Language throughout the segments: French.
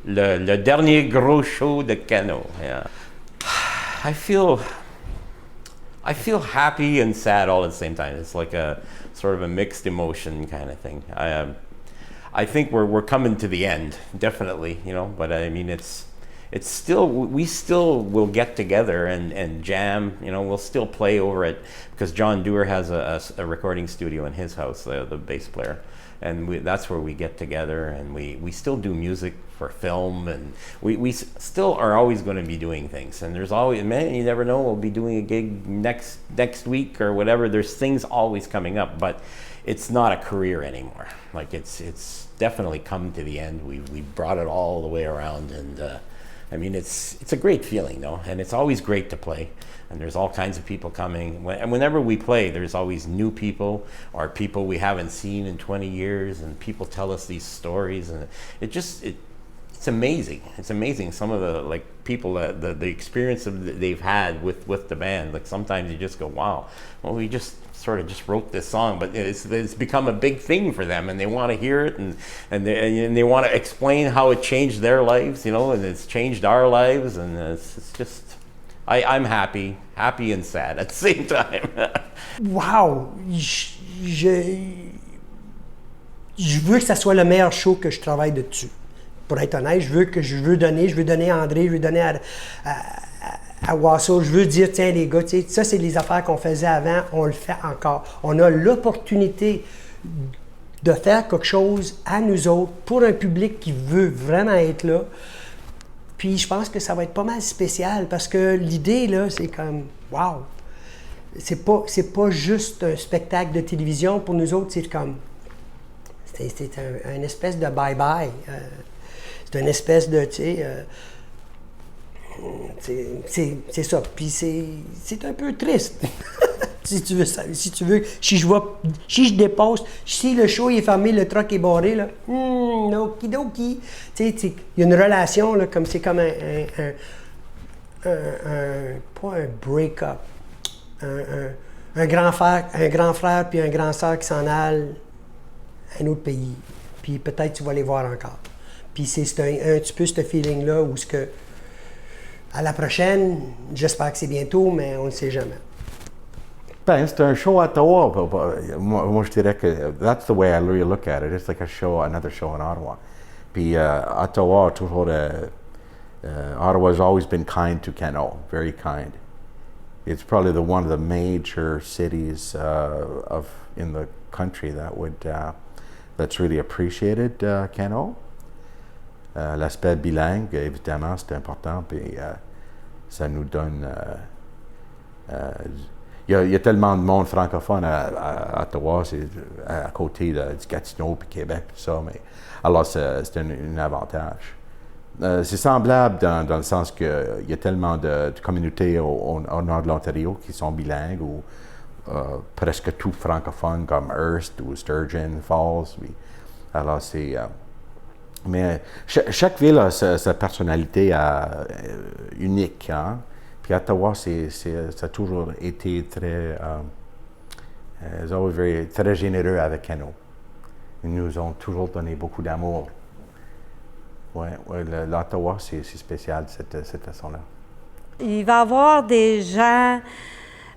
le dernier gros show de Cano. Yeah. I feel happy and sad all at the same time. It's like a sort of a mixed emotion kind of thing. I think we're coming to the end, definitely, you know. But I mean, it's still, we still will get together and jam. You know, we'll still play over it because John Dewar has a recording studio in his house, the bass player, and that's where we get together, and we still do music for film, and we still are always going to be doing things. And there's always, man, you never know, we'll be doing a gig next week or whatever. There's things always coming up, but it's not a career anymore. Like it's definitely come to the end. We brought it all the way around, and I mean, it's a great feeling, though, and it's always great to play. And there's all kinds of people coming. And whenever we play, there's always new people or people we haven't seen in 20 years, and people tell us these stories, and it's amazing. It's amazing some of the like people the experience they've had with the band. Like sometimes you just go, wow, well, we just sort of just wrote this song, but it's become a big thing for them, and they want to hear it, and they want to explain how it changed their lives, you know, and it's changed our lives, and it's just, I'm happy and sad at the same time. Wow! Je veux que ça soit le meilleur show que je travaille dessus. Pour être honnête, je veux donner à André, je veux donner à Wasso, je veux dire, tiens les gars, ça c'est les affaires qu'on faisait avant, on le fait encore. On a l'opportunité de faire quelque chose à nous autres, pour un public qui veut vraiment être là. Puis je pense que ça va être pas mal spécial, parce que l'idée, là, c'est comme, wow! C'est pas juste un spectacle de télévision, pour nous autres, c'est comme, c'est un espèce de bye-bye. C'est une espèce de, tu sais, c'est ça. Puis c'est un peu triste, si tu veux ça. Si je dépasse, si le show est fermé, le truck est barré, là, okidoki. Tu sais, il y a une relation, là, comme c'est comme pas un break-up, un grand frère puis un grand sœur qui s'en allent à un autre pays. Puis peut-être tu vas les voir encore. Puis c'est un petit peu ce feeling-là où ce que, à la prochaine, j'espère que c'est bientôt, mais on ne sait jamais. Ben, c'est un show à Ottawa. Moi, je dirais que that's the way I really look at it. It's like another show in Ottawa. Puis Ottawa, toujours, Ottawa's always been kind to Cano, very kind. It's probably one of the major cities in the country that's really appreciated Cano. L'aspect bilingue, évidemment, c'est important, puis ça nous donne... Il y a tellement de monde francophone à Ottawa, c'est à côté du Gatineau, puis Québec, tout ça, mais alors c'est un avantage. C'est semblable dans le sens qu'il y a tellement de communautés au nord de l'Ontario qui sont bilingues, ou presque tout francophone, comme Hearst ou Sturgeon Falls. Puis, alors c'est... mais chaque ville a sa personnalité unique, hein? Puis Ottawa, ça a toujours été très généreux avec Cano. Ils nous ont toujours donné beaucoup d'amour. L'Ottawa, c'est spécial de cette façon-là. Il va y avoir des gens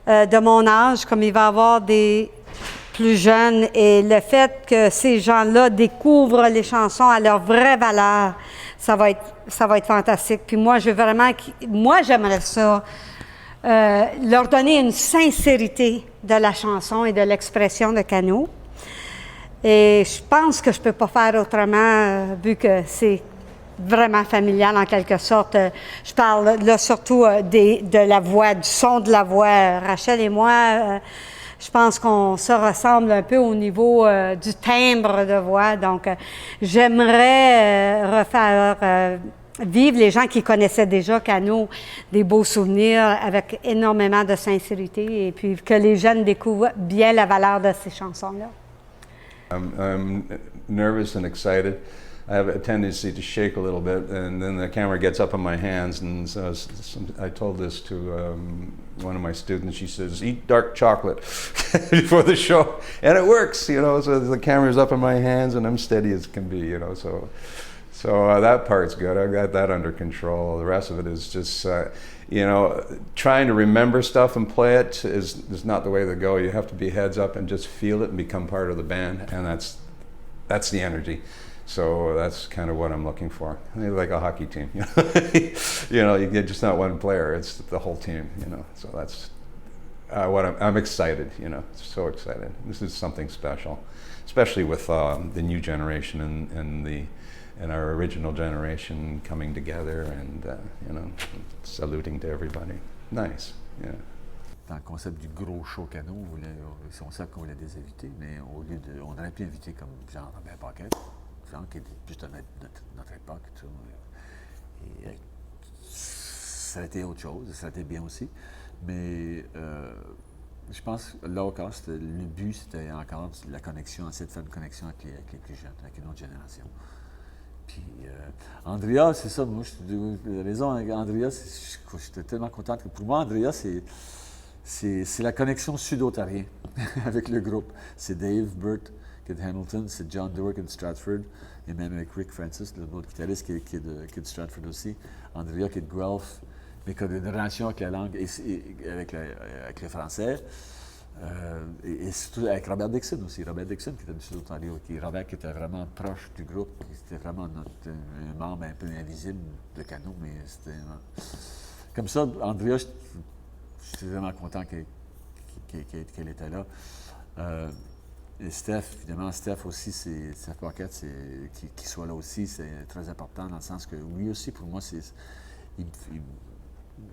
de mon âge, comme il va y avoir des plus jeunes, et le fait que ces gens-là découvrent les chansons à leur vraie valeur, ça va être fantastique. Puis moi, j'aimerais ça, leur donner une sincérité de la chanson et de l'expression de Cano. Et je pense que je peux pas faire autrement, vu que c'est vraiment familial en quelque sorte. Je parle là surtout de la voix, du son de la voix. Rachel et moi, je pense qu'on se ressemble un peu au niveau du timbre de voix. Donc, j'aimerais refaire vivre les gens qui connaissaient déjà Cano, des beaux souvenirs avec énormément de sincérité, et puis que les jeunes découvrent bien la valeur de ces chansons-là. I'm nervous and excited. I have a tendency to shake a little bit, and then the camera gets up on my hands, and so I told this to one of my students. She says, eat dark chocolate before the show, and it works, you know, so the camera's up in my hands and I'm steady as can be, you know, so So that part's good. I've got that under control. The rest of it is just, trying to remember stuff and play it is not the way to go. You have to be heads up and just feel it and become part of the band, and that's the energy. So that's kind of what I'm looking for. Like a hockey team, you're just not one player; it's the whole team. So that's what I'm excited. So excited. This is something special, especially with the new generation and our original generation coming together and saluting to everybody. Nice, yeah. Dans le concept du gros show canon, on savait qu'on voulait des invités, mais on aurait pu inviter comme genre Robert Paquette, genre qui était plus de notre époque, tout. Et ça a été autre chose, ça a été bien aussi, mais je pense que là encore, le but c'était encore la connexion, essayer de faire une connexion avec les plus jeunes, avec une autre génération. Puis Andrea, c'est ça, moi, la raison avec Andrea, j'étais tellement content que pour moi, Andrea, c'est la connexion sud-ontarien avec le groupe. C'est Dave Burt qui est de Hamilton, c'est John Dewar qui est de Stratford, et même avec Rick Francis, l'autre guitariste qui est de Stratford aussi. Andrea qui est de Guelph, mais qui a une relation avec la langue et avec le français. Et surtout avec Robert Dixon aussi. Robert Dixon qui était du Sud-Ontario, Robert qui était vraiment proche du groupe, qui était vraiment un membre un peu invisible de Canon, mais c'était... Comme ça, Andrea, j'étais vraiment content qu'elle était là. Et Steph, évidemment, Steph aussi, Steph Paquette, qu'il soit là aussi, c'est très important dans le sens que lui aussi, pour moi,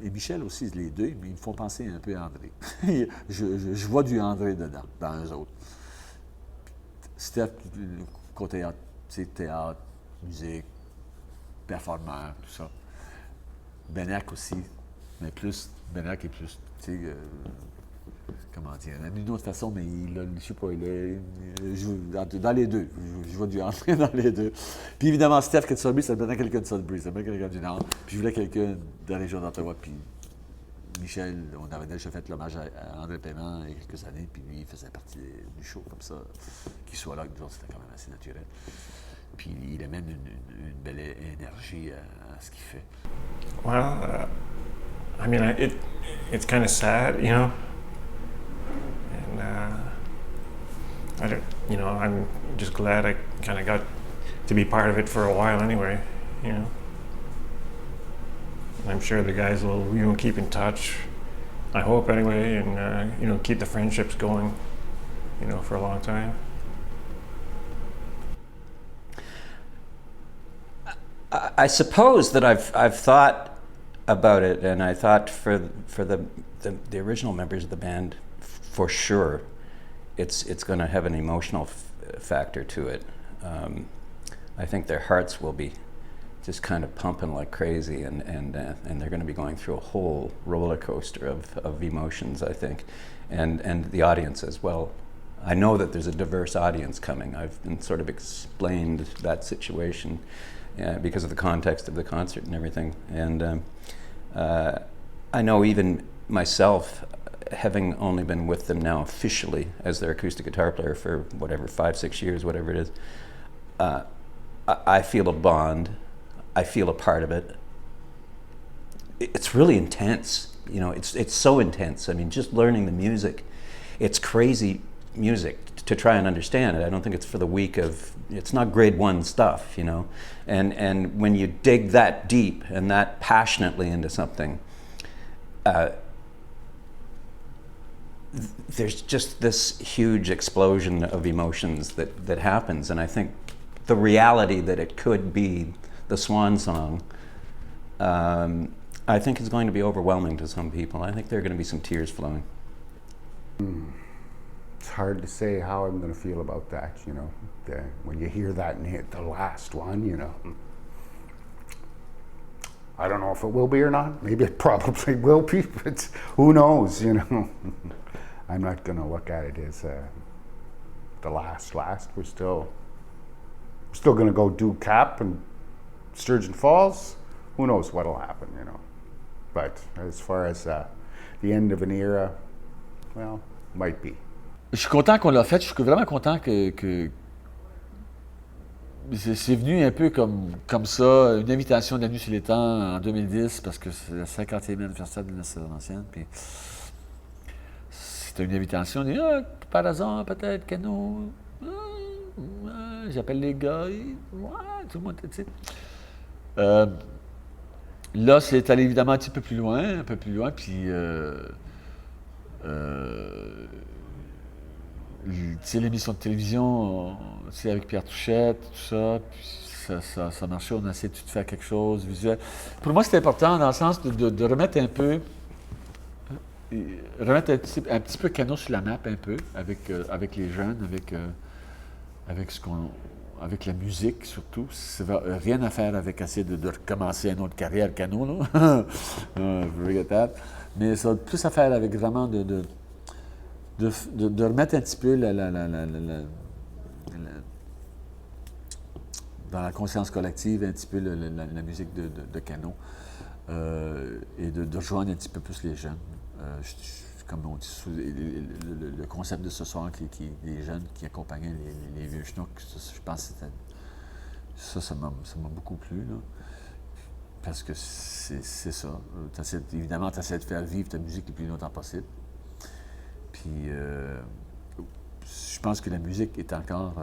et Michel aussi, les deux, mais ils me font penser un peu à André. je vois du André dedans, dans eux autres. Steph, côté théâtre, musique, performeur, tout ça. Benac aussi, mais plus, Benac est plus, comment dire, d'une autre façon, mais je sais pas, il joue dans les deux. Je vois du André dans les deux. Puis évidemment, Steph qui est de Sudbury, ça me donnait quelqu'un de Sudbury, ça me donnait quelqu'un du Nord. Puis je voulais quelqu'un de la région d'Ottawa. Puis Michel, on avait déjà fait l'hommage à André Paiement il y a quelques années, puis lui, il faisait partie du show comme ça. Qu'il soit là avec nous autres, c'était quand même assez naturel. Puis il a même une belle énergie à ce qu'il fait. Well, I mean, it's kind of sad, And I'm just glad I kind of got to be part of it for a while anyway, And I'm sure the guys will, keep in touch. I hope anyway, and keep the friendships going, for a long time. I suppose that I've thought about it, and I thought for the original members of the band, for sure, it's going to have an emotional factor to it. I think their hearts will be just kind of pumping like crazy, and they're going to be going through a whole roller coaster of emotions, I think, and the audience as well. I know that there's a diverse audience coming. I've been sort of explained that situation because of the context of the concert and everything, and I know even myself, having only been with them now officially as their acoustic guitar player for whatever, 5-6 years, whatever it is, I feel a bond. I feel a part of it. It's really intense, it's so intense. I mean, just learning the music, it's crazy music to try and understand it. I don't think it's for the weak it's not grade 1 stuff, and when you dig that deep and that passionately into something, there's just this huge explosion of emotions that happens, and I think the reality that it could be the swan song, I think is going to be overwhelming to some people. I think there are going to be some tears flowing. It's hard to say how I'm going to feel about that, when you hear that and hit the last one, I don't know if it will be or not. Maybe it probably will be, but who knows, I'm not going to look at it as the last. We're still going to go do Cap and Sturgeon Falls. Who knows what'll happen, But as far as the end of an era, well, might be. Je suis content qu'on l'a fait. Je suis vraiment content que c'est venu un peu comme ça, une invitation de la Nuit sur l'étang en 2010, parce que c'est le 50e anniversaire de l'Université Laurentienne. Puis c'était une invitation, on dit par hasard, peut-être, canot. J'appelle les gars, tout le monde, tu sais. Là, c'est allé évidemment un peu plus loin, puis tu sais, l'émission de télévision, tu sais, avec Pierre Touchette, tout ça, puis ça marchait, on a essayé de faire quelque chose, visuel. Pour moi, c'était important dans le sens de remettre un peu, un petit peu Canot sur la map, un peu, avec les jeunes, avec la musique surtout. Ça n'a rien à faire avec essayer de recommencer une autre carrière Canot, là. Forget that. Mais ça a plus à faire avec vraiment de remettre un petit peu dans la conscience collective, un petit peu la musique de Canot, et de rejoindre un petit peu plus les jeunes. Comme on dit, le concept de ce soir, qui les jeunes qui accompagnaient les vieux chenouks, je pense que ça m'a beaucoup plu, là. Parce que c'est ça. Évidemment, tu essaies de faire vivre ta musique le plus longtemps possible. Puis, je pense que la musique est encore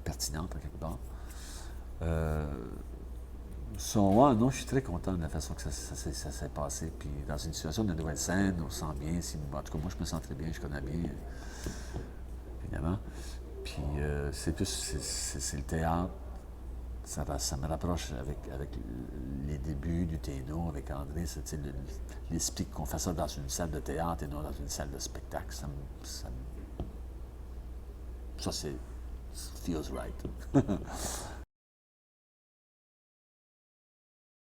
pertinente, à quelque part. Non, je suis très content de la façon que ça s'est passé. Puis, dans une situation de nouvelle scène, on se sent bien. En tout cas, moi, je me sens très bien, je connais bien, évidemment. Puis, c'est le théâtre. Ça me rapproche avec les débuts du Téno, avec André. L'esprit qu'on fait ça dans une salle de théâtre et non dans une salle de spectacle. Ça c'est feels right.